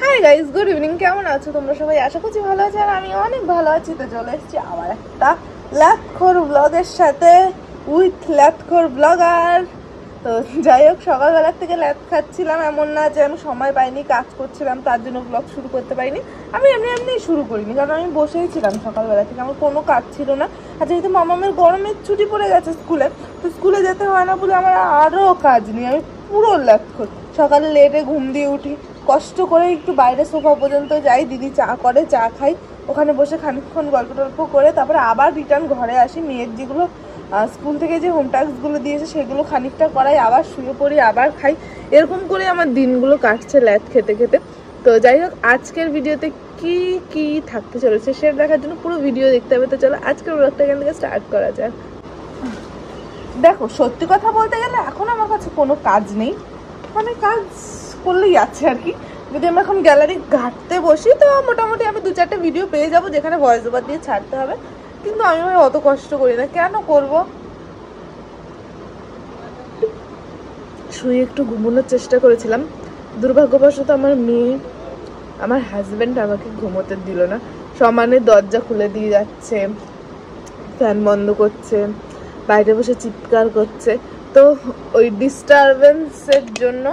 Hi guys, good evening. কেমন আছো তোমরা সবাই? আশা করছি ভালো আছো, আর আমি অনেক ভালো আছি। তো চলে এসেছি আবার একটা ল্যাথখোর ব্লগের সাথে, উইথ ল্যাথখোর ব্লগার। তো যাই হোক, সকালবেলার থেকে ল্যাথ খাচ্ছিলাম, এমন না যে আমি সময় পাইনি, কাজ করছিলাম তার জন্য ব্লগ শুরু করতে পারিনি। আমি এমনি শুরু করিনি, কারণ আমি বসেই ছিলাম সকালবেলা থেকে, আমার কোনো কাজ ছিল না। আর যেহেতু মামামের গরমের ছুটি পড়ে গেছে স্কুলে, তো স্কুলে যেতে হয় না বলে আমার আরও কাজ নেই। আমি পুরো ল্যাথখোর। সকালে লেটে ঘুম দিয়ে উঠি, কষ্ট করে একটু বাইরে সোফা পর্যন্ত যাই, দিদি চা করে, চা খাই, ওখানে বসে খানিকক্ষণ গল্প টল্প করে তারপরে আবার রিটার্ন ঘরে আসি। মেয়ের যেগুলো স্কুল থেকে যে হোম টাস্কগুলো দিয়েছে সেগুলো খানিকটা করাই, আবার শুয়ে পড়ি, আবার খাই। এরকম করে আমার দিনগুলো কাটছে ল্যাথ খেতে খেতে। তো যাই হোক, আজকের ভিডিওতে কি কি থাকতে চলেছে সেটা দেখার জন্য পুরো ভিডিও দেখতে হবে। তো চলো আজকের ব্লগটা এখান থেকে স্টার্ট করা যাক। দেখো, সত্যি কথা বলতে গেলে এখন আমার কাছে কোনো কাজ নেই, মানে কাজ করলেই আছে আর কি। যদি আমরা এখন গ্যালারি ঘাটতে বসি তো মোটামুটি আমি 2-4টে ভিডিও পেয়ে যাবো যেখানে ভয়েস ওভার দিয়ে ছাড়তে হবে, কিন্তু আমি অত কষ্ট করি না, কেন করব। শুয়ে একটু ঘুমানোর চেষ্টা করেছিলাম, দুর্ভাগ্যবশত আমার মেয়ে, আমার হাজব্যান্ড আমাকে ঘুমোতে দিল না। সমানে দরজা খুলে দিয়ে যাচ্ছে, ফ্যান বন্ধ করছে, বাইরে বসে চিৎকার করছে। তো ওই ডিস্টারবেন্সের জন্য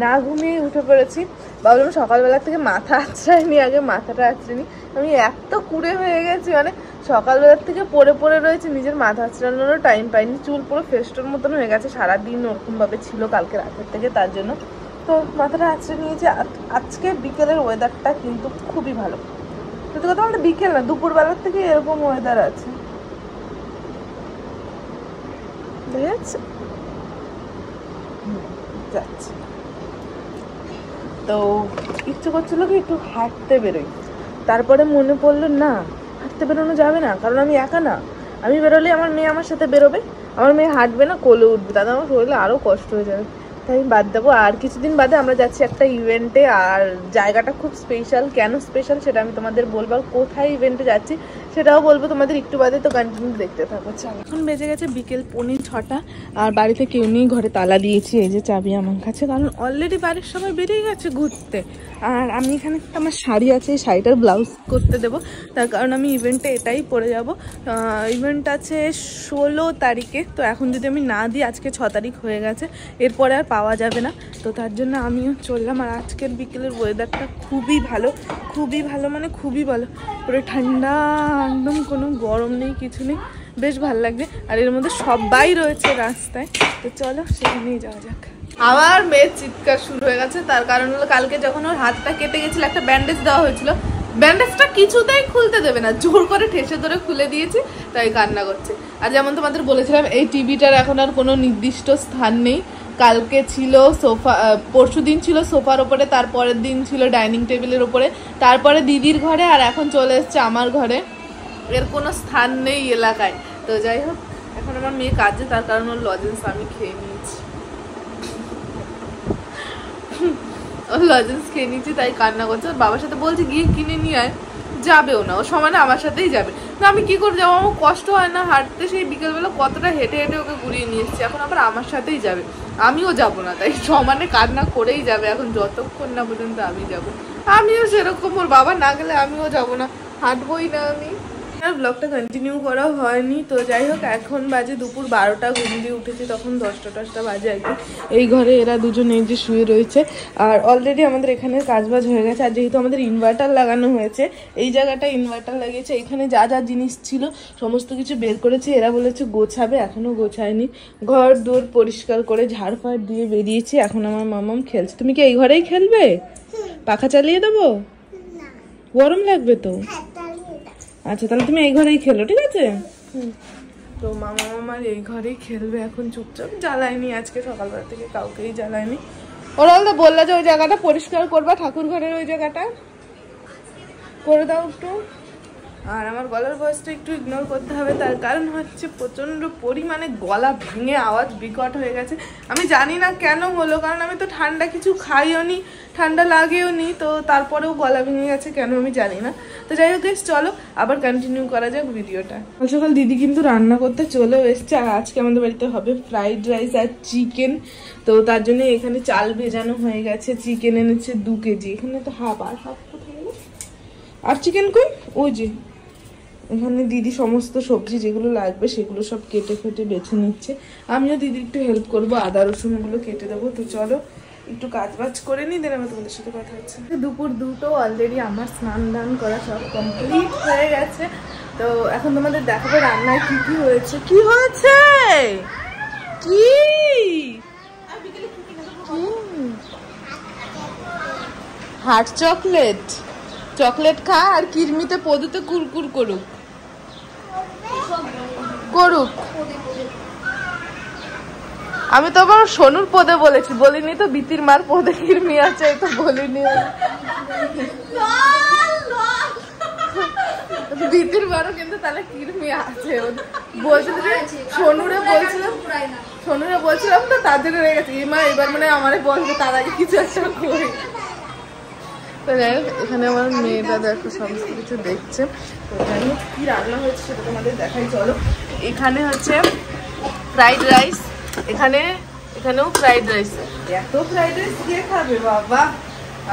না ঘুমিয়ে উঠে পড়েছি। ভাবলাম সকালবেলা থেকে মাথা আঁচড়াইনি, আগে মাথাটা আঁচড়িনি। আমি এত কুড়ে হয়ে গেছি, মানে সকালবেলার থেকে পড়ে পড়ে রয়েছে, নিজের মাথা আঁচড়ানোরও টাইম পাইনি। চুল পুরো ফেস্টোর মতন হয়ে গেছে, সারাদিন ওরকমভাবে ছিল কালকে রাতের থেকে, তার জন্য তো মাথাটা আঁচড়ে নিয়েছি। আজকে বিকেলের ওয়েদারটা কিন্তু খুবই ভালো। সত্যি কথা বলতে বিকেল না, দুপুরবেলার থেকে এরকম ওয়েদার আছে, যাচ্ছে। তো ইচ্ছে করছিল কি একটু হাঁটতে বেরোই, তারপরে মনে পড়লো না, হাঁটতে বেরোনো যাবে না, কারণ আমি একা না। আমি বেরোলে আমার মেয়ে আমার সাথে বেরোবে, আমার মেয়ে হাঁটবে না, কোলে উঠবে, তাতে আমার শরীরে আরও কষ্ট হয়ে যাবে, তাই বাদ দেবো। আর কিছুদিন বাদে আমরা যাচ্ছি একটা ইভেন্টে, আর জায়গাটা খুব স্পেশাল। কেন স্পেশাল সেটা আমি তোমাদের বলবো, আর কোথায় ইভেন্টে যাচ্ছি সেটাও বলবো তোমাদের একটু বাদে। তো কন্টিনিউ দেখতে থাকো। এখন বেজে গেছে বিকেল 5:45, আর বাড়িতে কেউ নেই, ঘরে তালা দিয়েছি। এই যে চাবি আমার কাছে, কারণ অলরেডি বাড়ির সবাই বেরিয়ে গেছে ঘুরতে। আর আমি এখানে একটা আমার শাড়ি আছে, এই শাড়িটার ব্লাউজ করতে দেবো, তার কারণ আমি ইভেন্টে এটাই পরে যাব। ইভেন্ট আছে 16 তারিখে, তো এখন যদি আমি না দিই, আজকে 6 তারিখ হয়ে গেছে, এরপরে আর পাওয়া যাবে না। তো তার জন্য আমিও চললাম। আর আজকের বিকেলের ওয়েদারটা খুবই ভালো, খুবই ভালো, মানে খুবই ভালো, পুরো ঠান্ডা, একদম কোনো গরম নেই, কিছু নেই, বেশ ভালো লাগবে। আর এর মধ্যে সবাই রয়েছে রাস্তায়, তো চলো সেখানেই যাওয়া যাক। আবার মেয়ের চিৎকার শুরু হয়ে গেছে, তার কারণ হলো কালকে যখন ওর হাতটা কেটে গেছিল, একটা ব্যান্ডেজ দেওয়া হয়েছিল, ব্যান্ডেজটা কিছুতেই খুলতে দেবে না, জোর করে ঠেসে ধরে খুলে দিয়েছি, তাই কান্না করছে। আর যেমন তোমাদের বলেছিলাম, এই টিভিটার এখন আর কোনো নির্দিষ্ট স্থান নেই। কালকে ছিল সোফা, পরশু দিন ছিল সোফার ওপরে, তারপরের দিন ছিল ডাইনিং টেবিলের ওপরে, তারপরে দিদির ঘরে, আর এখন চলে এসছে আমার ঘরে। এর কোনো স্থান নেই এলাকায়। তো যাই হোক, এখন আমার মেয়ে কাজে, তার কারণ ওর লজেন্স আমি খেয়ে নিয়েছি, ওর লজেন্স খেয়ে নিয়েছি, তাই কান্না করছে। ওর বাবার সাথে বলছে গিয়ে কিনে নিয়ে আয়, যাবেও না, ও সমানে আমার সাথেই যাবে না। আমি কি করে যাবো, আমার কষ্ট হয় না হাঁটতে? সেই বিকেলবেলা কতটা হেঁটে হেঁটে ওকে ঘুরিয়ে নিয়ে এসেছি, এখন আবার আমার সাথেই যাবে, আমিও যাব না, তাই সমানে কান্না করেই যাবে এখন, যতক্ষণ না পর্যন্ত আমি যাব। আমিও সেরকম, ওর বাবা না গেলে আমিও যাব না, হাঁটবই না আমি। ব্লগটা কন্টিনিউ করা হয়নি। তো যাই হোক, এখন বাজে দুপুর 12টা, ঘুম দিয়ে উঠেছি তখন 10টা বাজে আর কি। এই ঘরে এরা দুজন এই যে শুয়ে রয়েছে, আর অলরেডি আমাদের এখানে কাজবাজ হয়ে গেছে। আর যেহেতু আমাদের ইনভার্টার লাগানো হয়েছে, এই জায়গাটা ইনভার্টার লাগিয়েছে, এখানে যা যা জিনিস ছিল সমস্ত কিছু বের করেছে। এরা বলেছে গোছাবে, এখনও গোছায়নি। ঘর দৌড় পরিষ্কার করে ঝাড় ফাড় দিয়ে বেরিয়েছি। এখন আমার মামাম খেলছে। তুমি কি এই ঘরেই খেলবে? পাখা চালিয়ে দেবো? গরম লাগবে তো। আচ্ছা, তাহলে তুমি এই ঘরেই খেলো, ঠিক আছে? তো মামা মামার এই ঘরেই খেলবে এখন চুপচাপ। জ্বালায়নি আজকে সকালবেলা থেকে, কাউকেই জ্বালায়নি। ওরা তো বললো যে ওই জায়গাটা পরিষ্কার করবা, ঠাকুর ঘরের ওই জায়গাটা করে দাও একটু। আর আমার গলার ভয়েসটা একটু ইগনোর করতে হবে, তার কারণ হচ্ছে প্রচণ্ড পরিমাণে গলা ভেঙে আওয়াজ বিকট হয়ে গেছে। আমি জানি না কেন হলো, কারণ আমি তো ঠান্ডা কিছু খাইও নি, ঠান্ডা লাগেও নি, তো তারপরেও গলা ভেঙে গেছে কেন আমি জানি না। তো যাই হোক গাইস, চলো আবার কন্টিনিউ করা যাক ভিডিওটা। সকাল সকাল দিদি কিন্তু রান্না করতে চলেও এসছে। আর আজকে আমাদের বাড়িতে হবে ফ্রাইড রাইস আর চিকেন। তো তার জন্য এখানে চাল ভেজানো হয়ে গেছে, চিকেন এনেছে 2 কেজি। এখানে তো হাফ কোথায় গেল? আর চিকেন কই? ওই যে এখানে দিদি সমস্ত সবজি যেগুলো লাগবে সেগুলো সব কেটে ফেটে বেছে নিচ্ছে। আমিও দিদি একটু হেল্প করবো, আদা রসুনগুলো কেটে দেবো। তো চলো একটু কাজ বাজ করে নিই, দেন আমি তোমাদের সাথে কথা হচ্ছে। দুপুর 2টো অলরেডি আমার স্নান দান করা সব কমপ্লিট হয়ে গেছে। তো এখন তোমাদের দেখাবো রান্নায় কি কি হয়েছে। কি হয়েছে? কি হাট চকলেট? চকলেট খা আর কিরমিতে পদুতে কুরকুর করুক করুক। আমি তো আবার সোনুর পদে বলেছি, বলিনি তো বিতির মার পদে কিরমি আছে, তো বলিনি। বিতির মারও কিন্তু তাহলে কিরমি আছে বলছিল, সোনুরে বলছিলাম তো তার জন্য রয়ে গেছে। মা এবার মানে আমারে বলবে তার আগে কিছু একটা করি। তো যাই হোক, এখানে আমার মেয়েটা দেখো সমস্ত কিছু দেখছে। তো যাই হোক কি রান্না হয়েছে সেটা তোমাদের দেখাই, চলো। এখানে হচ্ছে ফ্রাইড রাইস, এখানেও ফ্রাইড রাইস। এত ফ্রাইড রাইস কে খাবে বাবা?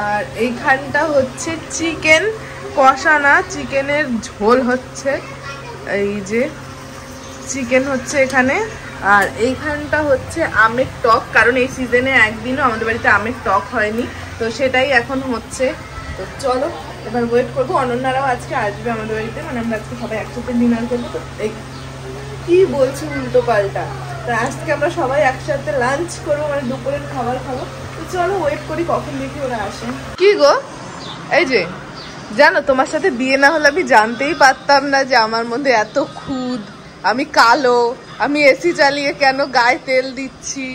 আর এইখানটা হচ্ছে চিকেন কষা, না চিকেনের ঝোল হচ্ছে, এই যে চিকেন হচ্ছে এখানে। আর এইখানটা হচ্ছে আমের টক, কারণ এই সিজনে একদিনও আমাদের বাড়িতে আমের টক হয়নি, তো সেটাই এখন হচ্ছে। তো চলো এবার ওয়েট করবো। অনন্যারাও আজকে আসবে আমাদের বাড়িতে, মানে আমরা আজকে সবাই একসাথে ডিনার করবো। তো কি বলছি উল্টো পাল্টা, তো আজকে আমরা সবাই একসাথে লাঞ্চ করবো, মানে দুপুরের খাবার খাবো। তো চলো ওয়েট করি কখন দেখি ওরা আসে। কি গো, এই যে জানো তোমার সাথে বিয়ে না হলে আমি জানতেই পারতাম না যে আমার মধ্যে এত খুদ, আমি কালো, আমি এসি চালিয়ে কেন গায়ে তেল দিচ্ছি,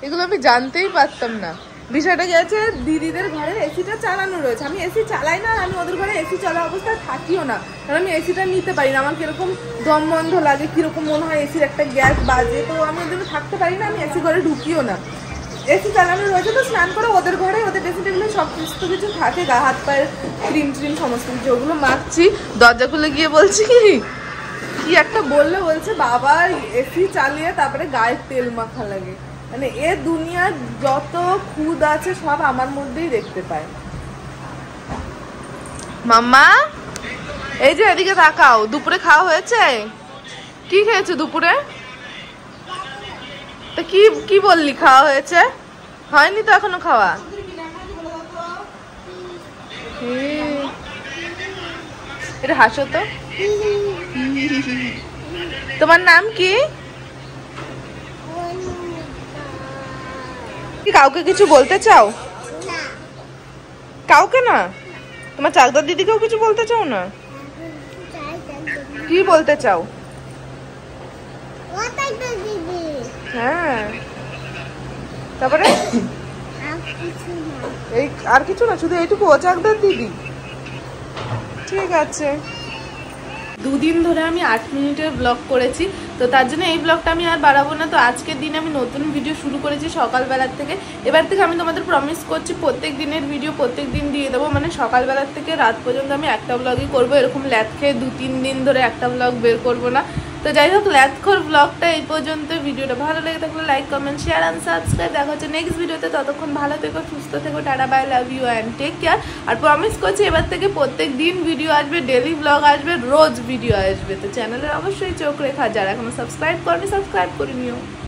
এগুলো আমি জানতেই পারতাম না। বিষয়টা কি আছে, দিদিদের ঘরে এসিটা চালানো রয়েছে, আমি এসি চালাই না, আর আমি ওদের ঘরে এসি চলা অবস্থায় থাকিও না, কারণ আমি এসিটা নিতে পারি না। আমার কিরকম দম বন্ধ লাগে, কিরকম মনে হয় এসির একটা গ্যাস বাজে, তো আমি ওদের থাকতে পারি না, আমি এসি ঘরে ঢুকিও না। এসি চালানো রয়েছে তো স্নান করে ওদের ঘরে, ওদের ড্রেসিং টেবিলে সব কিছু থাকে, গা হাত পায়ের ক্রিম ট্রিম সমস্ত কিছু, ওগুলো মাখছি। দরজা খুলে গিয়ে বলছি কি একটা বলছে বাবা এসি চালিয়ে তারপরে গায়ে তেল মাখা লাগে। মানে এ দুনিয়ার যত খুদ আছে সব আমার মধ্যেই দেখতে পায়। মাম্মা এই যে এদিকে তাকাও, দুপুরে খাওয়া হয়েছে? কি খেয়েছো দুপুরে? তা কি বললি খাওয়া হয়েছে? হয়নি তো এখনো খাওয়া? এটা হাসো তো। তোমার নাম কি? কাউকে কিছু বলতে চাও? কাউকে না? তোমার চাকদার দিদিকেও কিছু বলতে চাও না? কি বলতে চাও? হ্যাঁ, তারপরে এই আর কিছু না, শুধু এইটুকু? ও চাকদার দিদি, ঠিক আছে। 2 দিন ধরে আমি 8 মিনিটের ব্লগ করেছি, তো তার জন্য এই ব্লগটা আমি আর বাড়াবো না। তো আজকের দিনে আমি নতুন ভিডিও শুরু করেছি সকালবেলার থেকে। এবার থেকে আমি তোমাদের প্রমিস করছি প্রত্যেক দিনের ভিডিও প্রত্যেক দিন দিয়ে দেবো, মানে সকালবেলার থেকে রাত পর্যন্ত আমি একটা ব্লগই করবো। এরকম ল্যাদ খেয়ে 2-3 দিন ধরে একটা ব্লগ বের করবো না। তো যাই হোক, ল্যাদখোর ব্লগটা এই পর্যন্ত। ভিডিওটা ভালো লেগে থাকলে like comment share and subscribe. দেখা হচ্ছে নেক্সট ভিডিওতে, ততক্ষণ ভালো থেকো, সুস্থ থেকো, tata bye, love you and take care. আর প্রমিস করছি এবার থেকে প্রত্যেক দিন ভিডিও আসবে, ডেলি ব্লগ আসবে, রোজ ভিডিও আসবে। তো চ্যানেলে অবশ্যই চোখ রেখা, যারা এখনো সাবস্ক্রাইব করেনি সাবস্ক্রাইব করে নিও।